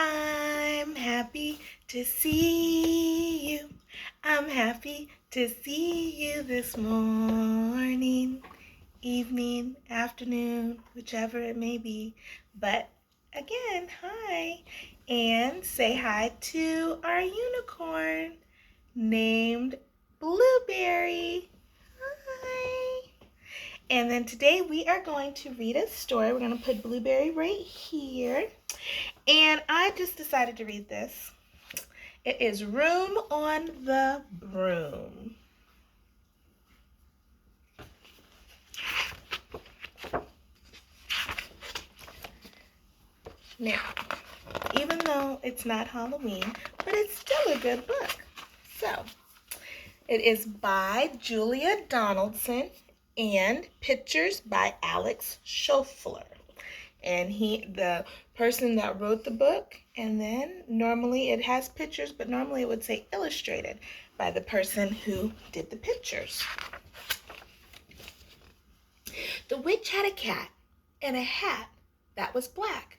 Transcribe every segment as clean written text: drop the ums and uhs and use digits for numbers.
I'm happy to see you. I'm happy to see you this morning, evening, afternoon, whichever it may be. But again, hi. And say hi to our unicorn named Blueberry. Hi. And then today we are going to read a story. We're going to put Blueberry right here. And I just decided to read this. It is Room on the Broom. Now, even though it's not Halloween, but it's still a good book. So, it is by Julia Donaldson and pictures by Alex Scheffler. And the person that wrote the book, and then normally it has pictures, but normally it would say illustrated by the person who did the pictures. The witch had a cat and a hat that was black,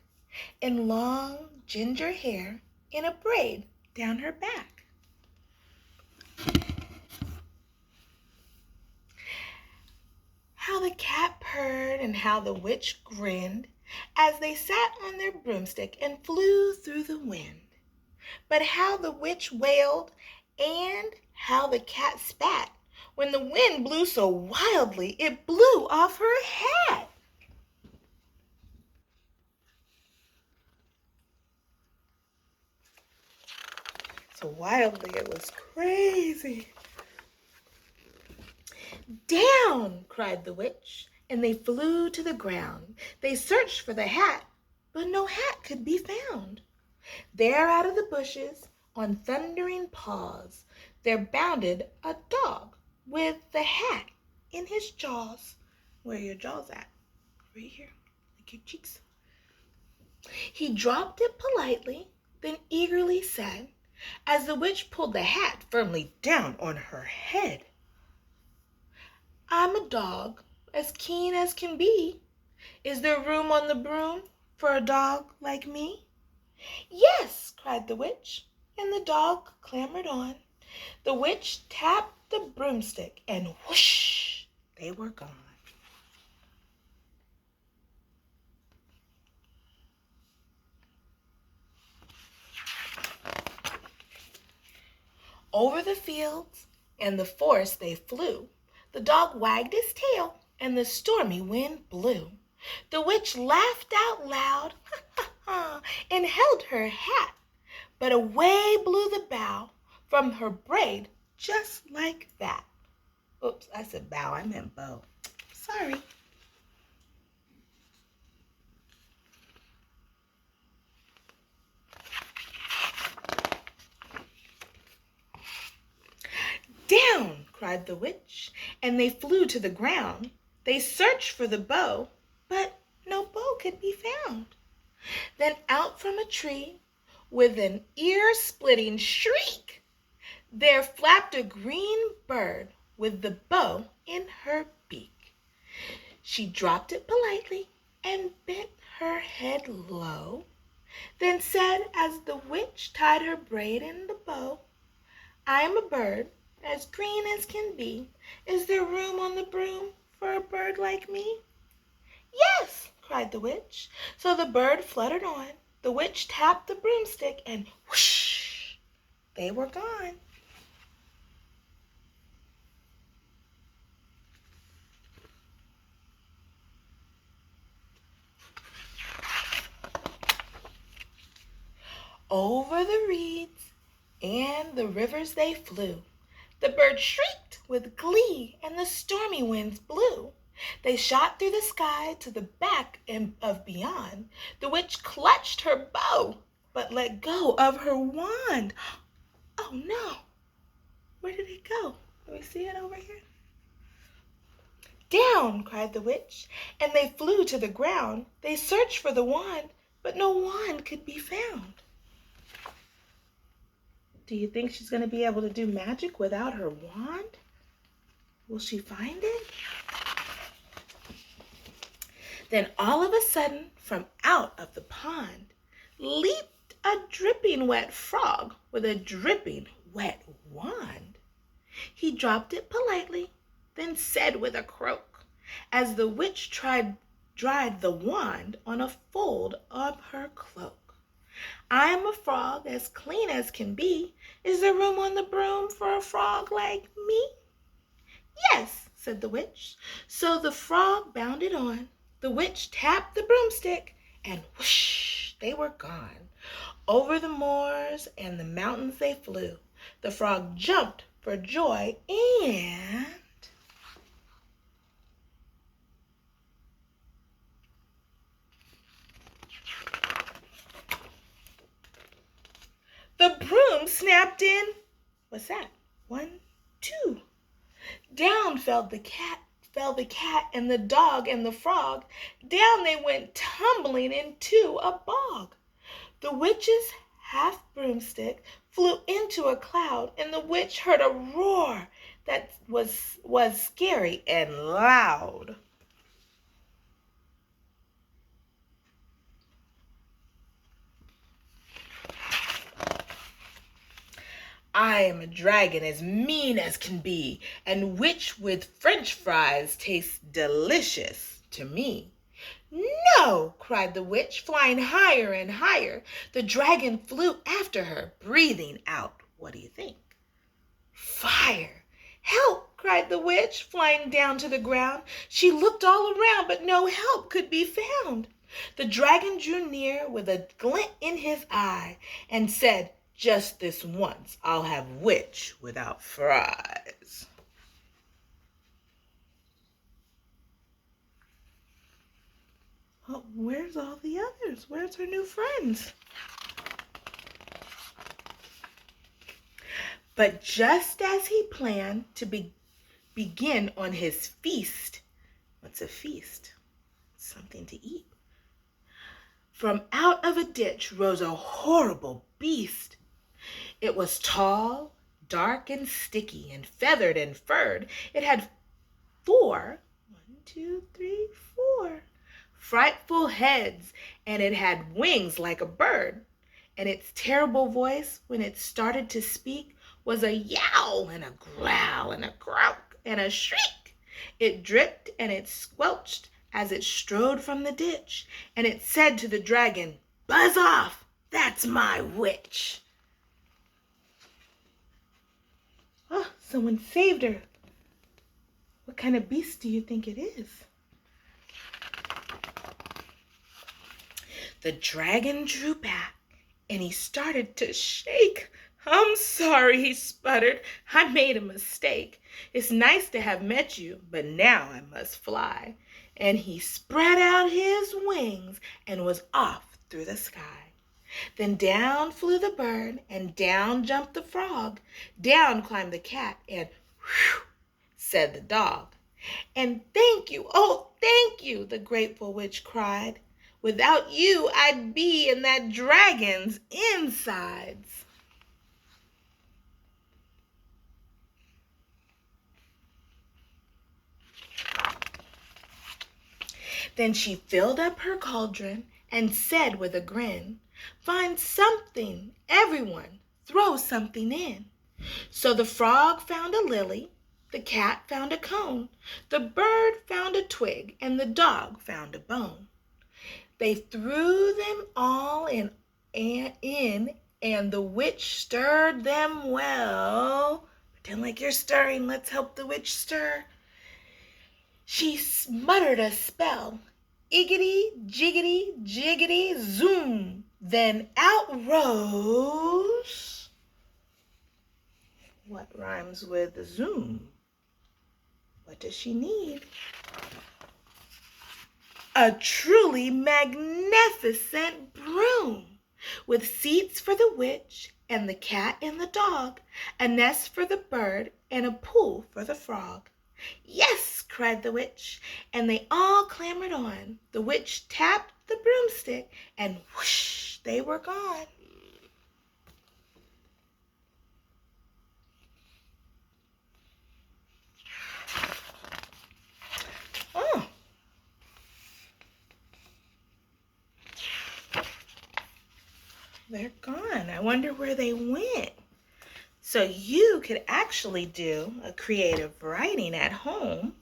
and long ginger hair in a braid down her back. How the cat purred and how the witch grinned as they sat on their broomstick and flew through the wind. But how the witch wailed and how the cat spat when the wind blew so wildly it blew off her hat. So wildly, it was crazy. Down, cried the witch, and they flew to the ground. They searched for the hat, but no hat could be found. There out of the bushes, on thundering paws, there bounded a dog with the hat in his jaws. Where are your jaws at? Right here, like your cheeks. He dropped it politely, then eagerly said, as the witch pulled the hat firmly down on her head, I'm a dog, as keen as can be. Is there room on the broom for a dog like me? Yes, cried the witch, and the dog clambered on. The witch tapped the broomstick, and whoosh, they were gone. Over the fields and the forest they flew. The dog wagged his tail, and the stormy wind blew. The witch laughed out loud, and held her hat, but away blew the bow from her braid just like that. Oops, I said bow, I meant bow. Sorry. Down, cried the witch, and they flew to the ground. They searched for the bow, but no bow could be found. Then out from a tree, with an ear-splitting shriek, there flapped a green bird with the bow in her beak. She dropped it politely and bent her head low, then said as the witch tied her braid in the bow, I am a bird as green as can be. Is there room on the broom for a bird like me? Yes, cried the witch. So the bird fluttered on. The witch tapped the broomstick, and whoosh, they were gone. Over the reeds and the rivers they flew. The bird shrieked with glee, and the stormy winds blew. They shot through the sky to the back of beyond. The witch clutched her bow, but let go of her wand. Oh no! Where did it go? Do we see it over here? Down, cried the witch, and they flew to the ground. They searched for the wand, but no wand could be found. Do you think she's going to be able to do magic without her wand? Will she find it? Then all of a sudden, from out of the pond, leaped a a dripping wet frog with a dripping wet wand. He dropped it politely, then said with a croak, as the witch dried the wand on a fold of her cloak. I am a frog as clean as can be. Is there room on the broom for a frog like me? Yes, said the witch. So the frog bounded on. The witch tapped the broomstick, and whoosh, they were gone. Over the moors and the mountains they flew. The frog jumped for joy, and the broom snapped in. What's that? 1, 2. Down fell the cat and the dog and the frog. Down they went tumbling into a bog. The witch's half broomstick flew into a cloud, and the witch heard a roar that was scary and loud. I am a dragon as mean as can be, and which with French fries tastes delicious to me. No, cried the witch, flying higher and higher. The dragon flew after her, breathing out, what do you think? Fire! Help! Cried the witch, flying down to the ground. She looked all around, but no help could be found. The dragon drew near with a glint in his eye and said, just this once I'll have witch without fries. Oh, where's all the others? Where's her new friends? But just as he planned to begin on his feast, what's a feast? Something to eat. From out of a ditch rose a horrible beast. It was tall, dark, and sticky, and feathered and furred. It had 4 frightful heads, and it had wings like a bird. And its terrible voice, when it started to speak, was a yowl and a growl and a croak and a shriek. It dripped and it squelched as it strode from the ditch, and it said to the dragon, buzz off, that's my witch. Oh, someone saved her. What kind of beast do you think it is? The dragon drew back, and he started to shake. I'm sorry, he sputtered. I made a mistake. It's nice to have met you, but now I must fly. And he spread out his wings and was off through the sky. Then down flew the bird, and down jumped the frog. Down climbed the cat, and whew, said the dog. And thank you, oh, thank you, the grateful witch cried. Without you, I'd be in that dragon's insides. Then she filled up her cauldron and said with a grin, find something, everyone, throw something in. So the frog found a lily, the cat found a cone, the bird found a twig, and the dog found a bone. They threw them all in, and the witch stirred them well. Pretend like you're stirring. Let's help the witch stir. She muttered a spell. Iggity, jiggity, jiggity, zoom. Then out rose. What rhymes with zoom? What does she need? A truly magnificent broom, with seats for the witch and the cat and the dog, a nest for the bird and a pool for the frog. Yes, cried the witch, and they all clambered on. The witch tapped the broomstick, and whoosh, they were gone. Oh. They're gone. I wonder where they went. So you could actually do a creative writing at home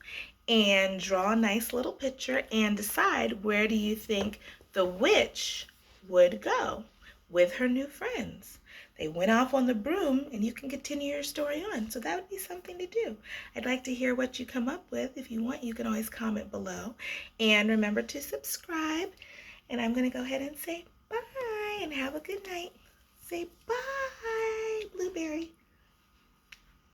and draw a nice little picture and decide where do you think the witch would go with her new friends. They went off on the broom, and you can continue your story on. So that would be something to do. I'd like to hear what you come up with. If you want, you can always comment below. And remember to subscribe. And I'm going to go ahead and say bye and have a good night. Say bye, Blueberry.